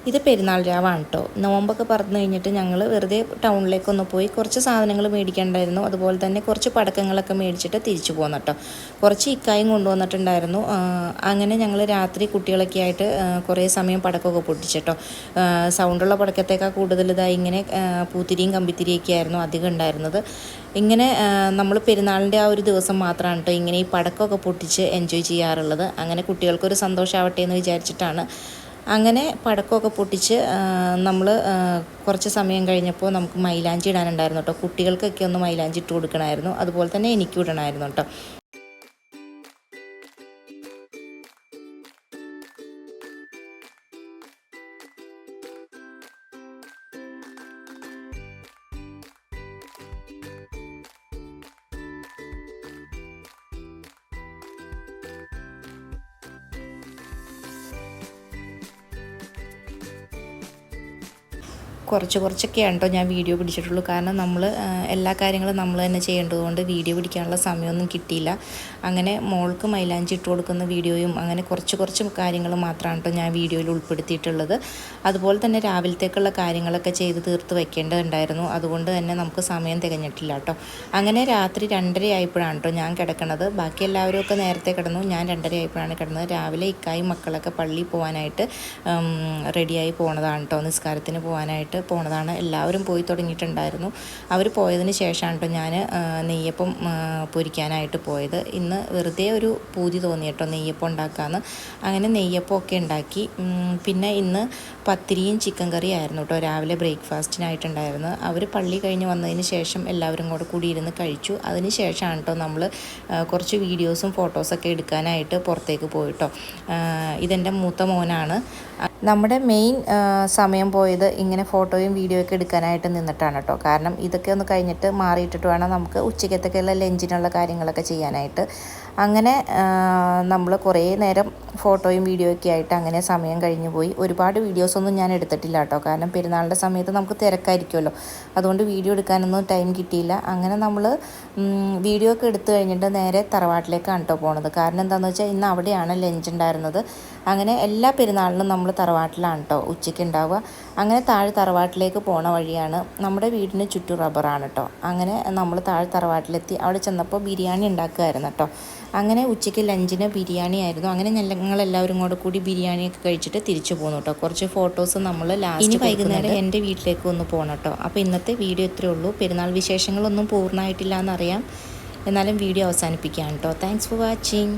ഇത് പെരുന്നാൾ രാവാണ് കേട്ടോ. നോമ്പൊക്കെ പറഞ്ഞു കഴിഞ്ഞിട്ട് ഞങ്ങൾ വെറുതെ ടൗണിലേക്കൊന്ന് പോയി കുറച്ച് സാധനങ്ങൾ മേടിക്കേണ്ടായിരുന്നു. അതുപോലെ തന്നെ കുറച്ച് പടക്കങ്ങളൊക്കെ മേടിച്ചിട്ട് തിരിച്ചു പോന്നു കേട്ടോ. കുറച്ച് ഇക്കായും കൊണ്ടുവന്നിട്ടുണ്ടായിരുന്നു. അങ്ങനെ ഞങ്ങൾ രാത്രി കുട്ടികളൊക്കെ ആയിട്ട് കുറേ സമയം പടക്കമൊക്കെ പൊട്ടിച്ചിട്ടോ. സൗണ്ടുള്ള പടക്കത്തേക്കാൾ കൂടുതൽ ഇതായി ഇങ്ങനെ പൂത്തിരിയും കമ്പിത്തിരിയൊക്കെ ആയിരുന്നു അധികം ഉണ്ടായിരുന്നത്. ഇങ്ങനെ നമ്മൾ പെരുന്നാളിൻ്റെ ആ ഒരു ദിവസം മാത്രമാണ് കേട്ടോ ഇങ്ങനെ ഈ പടക്കമൊക്കെ പൊട്ടിച്ച് എൻജോയ് ചെയ്യാറുള്ളത്. അങ്ങനെ കുട്ടികൾക്കൊരു സന്തോഷമാവട്ടെ എന്ന് വിചാരിച്ചിട്ടാണ്. അങ്ങനെ പടക്കമൊക്കെ പൊട്ടിച്ച് നമ്മൾ കുറച്ച് സമയം കഴിഞ്ഞപ്പോൾ നമുക്ക് മൈലാഞ്ചി ഇടാനുണ്ടായിരുന്നു കേട്ടോ. കുട്ടികൾക്കൊക്കെ ഒന്ന് മൈലാഞ്ചി ഇട്ട് കൊടുക്കണമായിരുന്നു, അതുപോലെ തന്നെ എനിക്കും ഇടണമായിരുന്നു കേട്ടോ. കുറച്ചൊക്കെയാണ് കേട്ടോ ഞാൻ വീഡിയോ പിടിച്ചിട്ടുള്ളൂ. കാരണം നമ്മൾ എല്ലാ കാര്യങ്ങളും നമ്മൾ തന്നെ ചെയ്യേണ്ടതുകൊണ്ട് വീഡിയോ പിടിക്കാനുള്ള സമയമൊന്നും കിട്ടിയില്ല. അങ്ങനെ മോൾക്ക് മൈലാഞ്ചി ഇട്ട് കൊടുക്കുന്ന വീഡിയോയും അങ്ങനെ കുറച്ച് കാര്യങ്ങൾ മാത്രമാണ് കേട്ടോ ഞാൻ വീഡിയോയിൽ ഉൾപ്പെടുത്തിയിട്ടുള്ളത്. അതുപോലെ തന്നെ രാവിലത്തേക്കുള്ള കാര്യങ്ങളൊക്കെ ചെയ്ത് തീർത്ത് വെക്കേണ്ടതുണ്ടായിരുന്നു. അതുകൊണ്ട് തന്നെ നമുക്ക് സമയം തികഞ്ഞിട്ടില്ല കേട്ടോ. അങ്ങനെ രാത്രി 2:30 ആയപ്പോഴാണ് കേട്ടോ ഞാൻ കിടക്കുന്നത്. ബാക്കി എല്ലാവരും ഒക്കെ നേരത്തെ കിടന്നു, ഞാൻ 2:30 ആയപ്പോഴാണ് കിടന്നത്. രാവിലെ ഇക്കായും മക്കളൊക്കെ പള്ളിയിൽ പോകാനായിട്ട് റെഡിയായി പോണതാണ് കേട്ടോ. നിസ്കാരത്തിന് പോകാനായിട്ട് പോണതാണ്. എല്ലാവരും പോയി തുടങ്ങിയിട്ടുണ്ടായിരുന്നു. അവർ പോയതിന് ശേഷമാണ് കേട്ടോ ഞാൻ നെയ്യപ്പം പൊരിക്കാനായിട്ട് പോയത്. ഇന്ന് വെറുതെ ഒരു പൂതി തോന്നി കേട്ടോ നെയ്യപ്പം ഉണ്ടാക്കാമെന്ന്. അങ്ങനെ നെയ്യപ്പമൊക്കെ ഉണ്ടാക്കി. പിന്നെ ഇന്ന് പത്തിരിയും ചിക്കൻ കറിയും ആയിരുന്നു കേട്ടോ രാവിലെ ബ്രേക്ക്ഫാസ്റ്റിനായിട്ടുണ്ടായിരുന്നു. അവർ പള്ളി കഴിഞ്ഞ് വന്നതിന് ശേഷം എല്ലാവരും കൂടി ഇരുന്ന് കഴിച്ചു. അതിന് ശേഷമാണ് കേട്ടോ നമ്മൾ കുറച്ച് വീഡിയോസും ഫോട്ടോസൊക്കെ എടുക്കാനായിട്ട് പുറത്തേക്ക് പോയിട്ടോ. ഇതെൻ്റെ മൂത്ത മോനാണ്. നമ്മുടെ മെയിൻ സമയം പോയത് ഇങ്ങനെ ഫോട്ടോയും വീഡിയോ ഒക്കെ എടുക്കാനായിട്ട് നിന്നിട്ടാണ് കേട്ടോ. കാരണം ഇതൊക്കെ ഒന്ന് കഴിഞ്ഞിട്ട് മാറിയിട്ടിട്ട് വേണം നമുക്ക് ഉച്ചക്കത്തേക്കുള്ള ലഞ്ചിനുള്ള കാര്യങ്ങളൊക്കെ ചെയ്യാനായിട്ട്. അങ്ങനെ നമ്മൾ കുറേ നേരം ഫോട്ടോയും വീഡിയോ ഒക്കെ ആയിട്ട് അങ്ങനെ സമയം കഴിഞ്ഞു പോയി. ഒരുപാട് വീഡിയോസൊന്നും ഞാൻ എടുത്തിട്ടില്ല കേട്ടോ. കാരണം പെരുന്നാളിൻ്റെ സമയത്ത് നമുക്ക് തിരക്കായിരിക്കുമല്ലോ, അതുകൊണ്ട് വീഡിയോ എടുക്കാനൊന്നും ടൈം കിട്ടിയില്ല. അങ്ങനെ നമ്മൾ വീഡിയോ ഒക്കെ എടുത്തു കഴിഞ്ഞിട്ട് നേരെ തറവാട്ടിലേക്കാണ് കേട്ടോ പോണത്. കാരണം എന്താണെന്ന് വെച്ചാൽ ഇന്ന് അവിടെയാണ് ലഞ്ച് ഉണ്ടായിരുന്നത്. അങ്ങനെ എല്ലാ പെരുന്നാളിനും നമ്മൾ തറവാട്ടിലാണ് കേട്ടോ ഉച്ചയ്ക്ക് ഉണ്ടാവുക. അങ്ങനെ താഴെ തറവാട്ടിലേക്ക് പോണ വഴിയാണ്. നമ്മുടെ വീടിന് ചുറ്റും റബ്ബറാണ് കേട്ടോ. അങ്ങനെ നമ്മൾ താഴെ തറവാട്ടിലെത്തി. അവിടെ ചെന്നപ്പോൾ ബിരിയാണി ഉണ്ടാക്കുമായിരുന്നു കേട്ടോ. അങ്ങനെ ഉച്ചയ്ക്ക് ലഞ്ചിന് ബിരിയാണി ആയിരുന്നു. അങ്ങനെ ഞങ്ങളെല്ലാവരും കൂടി ബിരിയാണിയൊക്കെ കഴിച്ചിട്ട് തിരിച്ചു പോകുന്നു കേട്ടോ. കുറച്ച് ഫോട്ടോസ് നമ്മൾ ഇനി വൈകുന്നേരം എൻ്റെ വീട്ടിലേക്ക് ഒന്ന് പോകണം കേട്ടോ. അപ്പോൾ ഇന്നത്തെ വീഡിയോ ഇത്രയേ ഉള്ളൂ. പെരുന്നാൾ വിശേഷങ്ങളൊന്നും പൂർണ്ണമായിട്ടില്ല എന്നറിയാം, എന്നാലും വീഡിയോ അവസാനിപ്പിക്കുകയാണ് കേട്ടോ. Thanks for watching.